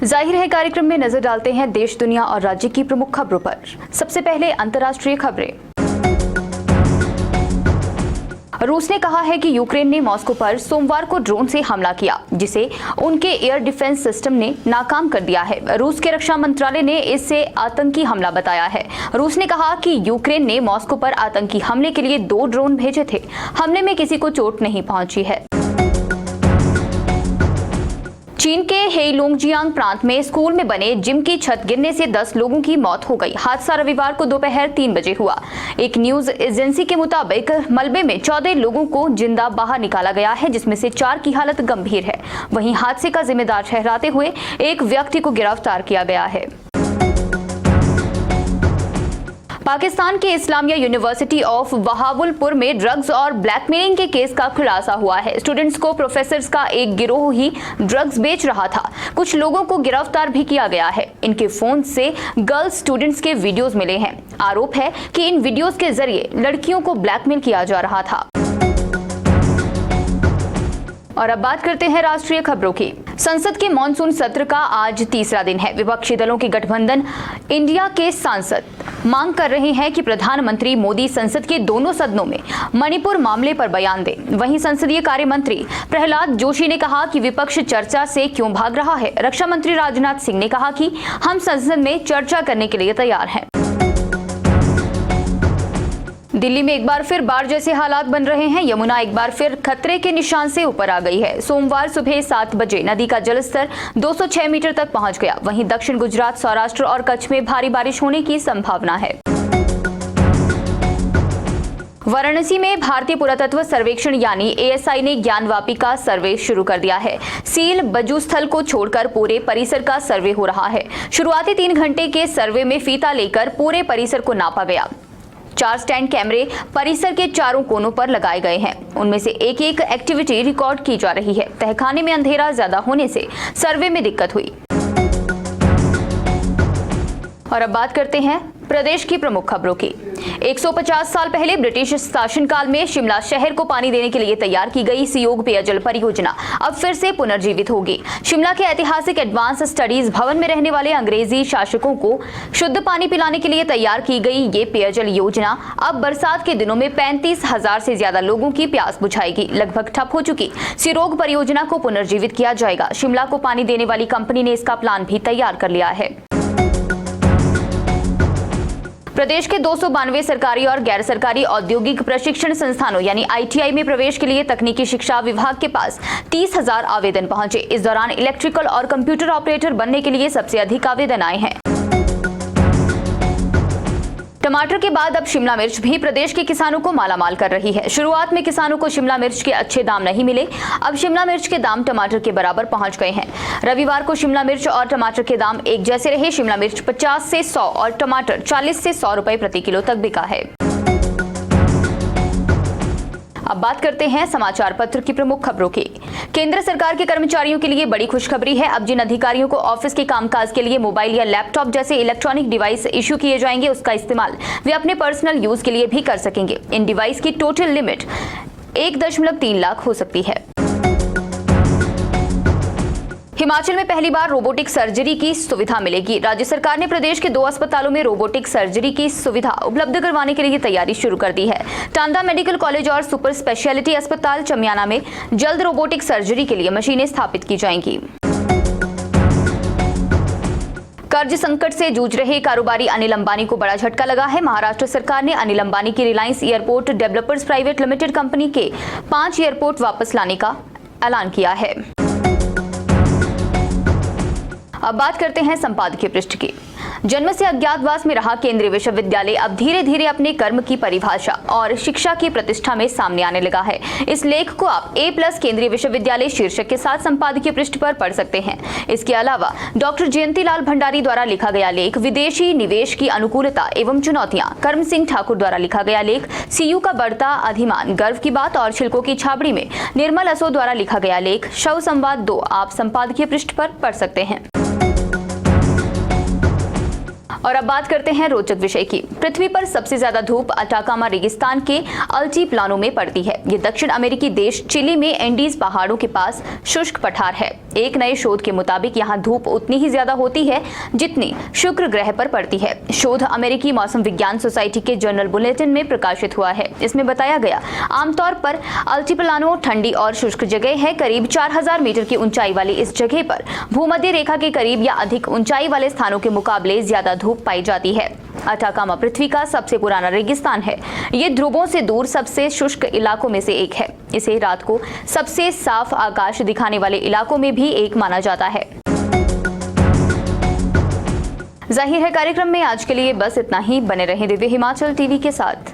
जाहिर है कार्यक्रम में नजर डालते हैं देश, दुनिया और राज्य की प्रमुख खबरों पर। सबसे पहले अंतर्राष्ट्रीय खबरें। रूस ने कहा है कि यूक्रेन ने मॉस्को पर सोमवार को ड्रोन से हमला किया, जिसे उनके एयर डिफेंस सिस्टम ने नाकाम कर दिया है। रूस के रक्षा मंत्रालय ने इसे आतंकी हमला बताया है। रूस ने कहा कि यूक्रेन ने मॉस्को पर आतंकी हमले के लिए 2 ड्रोन भेजे थे। हमले में किसी को चोट नहीं पहुंची है। चीन के हेइलोंगजियांग प्रांत में स्कूल में बने जिम की छत गिरने से 10 लोगों की मौत हो गई। हादसा रविवार को दोपहर 3 बजे हुआ। एक न्यूज एजेंसी के मुताबिक मलबे में 14 लोगों को जिंदा बाहर निकाला गया है, जिसमें से 4 की हालत गंभीर है। वहीं हादसे का जिम्मेदार ठहराते हुए एक व्यक्ति को गिरफ्तार किया गया है। पाकिस्तान के इस्लामिया यूनिवर्सिटी ऑफ बहावलपुर में ड्रग्स और ब्लैकमेलिंग के केस का खुलासा हुआ है। स्टूडेंट्स को प्रोफेसर्स का एक गिरोह ही ड्रग्स बेच रहा था। कुछ लोगों को गिरफ्तार भी किया गया है। इनके फोन से गर्ल्स स्टूडेंट्स के वीडियोस मिले हैं। आरोप है कि इन वीडियोस के जरिए लड़कियों को ब्लैकमेल किया जा रहा था। और अब बात करते हैं राष्ट्रीय खबरों की। संसद के मॉनसून सत्र का आज तीसरा दिन है। विपक्षी दलों के गठबंधन इंडिया के सांसद मांग कर रहे हैं कि प्रधानमंत्री मोदी संसद के दोनों सदनों में मणिपुर मामले पर बयान दें। वहीं संसदीय कार्य मंत्री प्रहलाद जोशी ने कहा कि विपक्ष चर्चा से क्यों भाग रहा है। रक्षा मंत्री राजनाथ सिंह ने कहा कि हम संसद में चर्चा करने के लिए तैयार हैं। दिल्ली में एक बार फिर बाढ़ जैसे हालात बन रहे हैं। यमुना एक बार फिर खतरे के निशान से ऊपर आ गई है। सोमवार सुबह 7 बजे नदी का जलस्तर 206 मीटर तक पहुंच गया। वहीं दक्षिण गुजरात, सौराष्ट्र और कच्छ में भारी बारिश होने की संभावना है। वाराणसी में भारतीय पुरातत्व सर्वेक्षण यानी ASI ने ज्ञानवापी का सर्वे शुरू कर दिया है। सील बजू स्थल को छोड़कर पूरे परिसर का सर्वे हो रहा है। शुरुआती 3 घंटे के सर्वे में फीता लेकर पूरे परिसर को नापा गया। 4 स्टैंड कैमरे परिसर के चारों कोनों पर लगाए गए हैं। उनमें से एक एक्टिविटी रिकॉर्ड की जा रही है। तहखाने में अंधेरा ज्यादा होने से सर्वे में दिक्कत हुई। और अब बात करते हैं प्रदेश की प्रमुख खबरों की। 150 साल पहले ब्रिटिश शासनकाल में शिमला शहर को पानी देने के लिए तैयार की गई सियोग पेयजल परियोजना अब फिर से पुनर्जीवित होगी। शिमला के ऐतिहासिक एडवांस स्टडीज भवन में रहने वाले अंग्रेजी शासकों को शुद्ध पानी पिलाने के लिए तैयार की गई ये पेयजल योजना अब बरसात के दिनों में 35,000 से ज्यादा लोगों की प्यास बुझाएगी। लगभग ठप हो चुकी सिरोग परियोजना को पुनर्जीवित किया जाएगा। शिमला को पानी देने वाली कंपनी ने इसका प्लान भी तैयार कर लिया है। प्रदेश के 292 सरकारी और गैर सरकारी औद्योगिक प्रशिक्षण संस्थानों यानी ITI में प्रवेश के लिए तकनीकी शिक्षा विभाग के पास 30,000 आवेदन पहुंचे। इस दौरान इलेक्ट्रिकल और कंप्यूटर ऑपरेटर बनने के लिए सबसे अधिक आवेदन आए हैं। टमाटर के बाद अब शिमला मिर्च भी प्रदेश के किसानों को मालामाल कर रही है। शुरुआत में किसानों को शिमला मिर्च के अच्छे दाम नहीं मिले। अब शिमला मिर्च के दाम टमाटर के बराबर पहुंच गए हैं। रविवार को शिमला मिर्च और टमाटर के दाम एक जैसे रहे। शिमला मिर्च 50 से 100 और टमाटर 40 से 100 रुपए प्रति किलो तक बिका है। अब बात करते हैं समाचार पत्र की प्रमुख खबरों की। केंद्र सरकार के कर्मचारियों के लिए बड़ी खुशखबरी है। अब जिन अधिकारियों को ऑफिस के कामकाज के लिए मोबाइल या लैपटॉप जैसे इलेक्ट्रॉनिक डिवाइस इश्यू किए जाएंगे, उसका इस्तेमाल वे अपने पर्सनल यूज के लिए भी कर सकेंगे। इन डिवाइस की टोटल लिमिट 1.3 लाख हो सकती है। हिमाचल में पहली बार रोबोटिक सर्जरी की सुविधा मिलेगी। राज्य सरकार ने प्रदेश के 2 अस्पतालों में रोबोटिक सर्जरी की सुविधा उपलब्ध करवाने के लिए तैयारी शुरू कर दी है। टांडा मेडिकल कॉलेज और सुपर स्पेशलिटी अस्पताल चमियाना में जल्द रोबोटिक सर्जरी के लिए मशीनें स्थापित की जाएंगी। कर्ज संकट से जूझ रहे कारोबारी अनिल अंबानी को बड़ा झटका लगा है। महाराष्ट्र सरकार ने अनिल अंबानी की Reliance airport developers private limited company के 5 एयरपोर्ट वापस लाने का ऐलान किया है। अब बात करते हैं संपादकीय पृष्ठ की। जन्म से अज्ञातवास में रहा केंद्रीय विश्वविद्यालय अब धीरे धीरे अपने कर्म की परिभाषा और शिक्षा की प्रतिष्ठा में सामने आने लगा है। इस लेख को आप A+ केंद्रीय विश्वविद्यालय शीर्षक के साथ संपादकीय पृष्ठ पर पढ़ सकते हैं। इसके अलावा डॉक्टर जयंतीलाल भंडारी द्वारा लिखा गया लेख विदेशी निवेश की अनुकूलता एवं चुनौतियां, कर्म सिंह ठाकुर द्वारा लिखा गया लेख CU का बढ़ता अधिमान, गर्व की बात और छिलकों की छाबड़ी में निर्मल असो द्वारा लिखा गया लेख शव संवाद 2 आप संपादकीय पृष्ठ पर पढ़ सकते हैं। और अब बात करते हैं रोचक विषय की। पृथ्वी पर सबसे ज्यादा धूप अटाकामा रेगिस्तान के अल्टीप्लानो में पड़ती है। ये दक्षिण अमेरिकी देश चिली में एंडीज पहाड़ों के पास शुष्क पठार है। एक नए शोध के मुताबिक यहाँ धूप उतनी ही ज्यादा होती है जितनी शुक्र ग्रह पर पड़ती है। शोध अमेरिकी मौसम विज्ञान सोसाइटी के जर्नल बुलेटिन में प्रकाशित हुआ है। इसमें बताया गया, आमतौर पर अल्टीप्लानो ठंडी और शुष्क जगह है। करीब 4000 मीटर की ऊंचाई वाली इस जगह पर भूमध्य रेखा के करीब या अधिक ऊंचाई वाले स्थानों के मुकाबले ज्यादा धूप पाई जाती है। अटाकामा पृथ्वी का सबसे पुराना रेगिस्तान है। ये ध्रुवों से दूर सबसे शुष्क इलाकों में से एक है। इसे रात को सबसे साफ आकाश दिखाने वाले इलाकों में भी एक माना जाता है। जाहिर है कार्यक्रम में आज के लिए बस इतना ही। बने रहें दिव्य हिमाचल टीवी के साथ।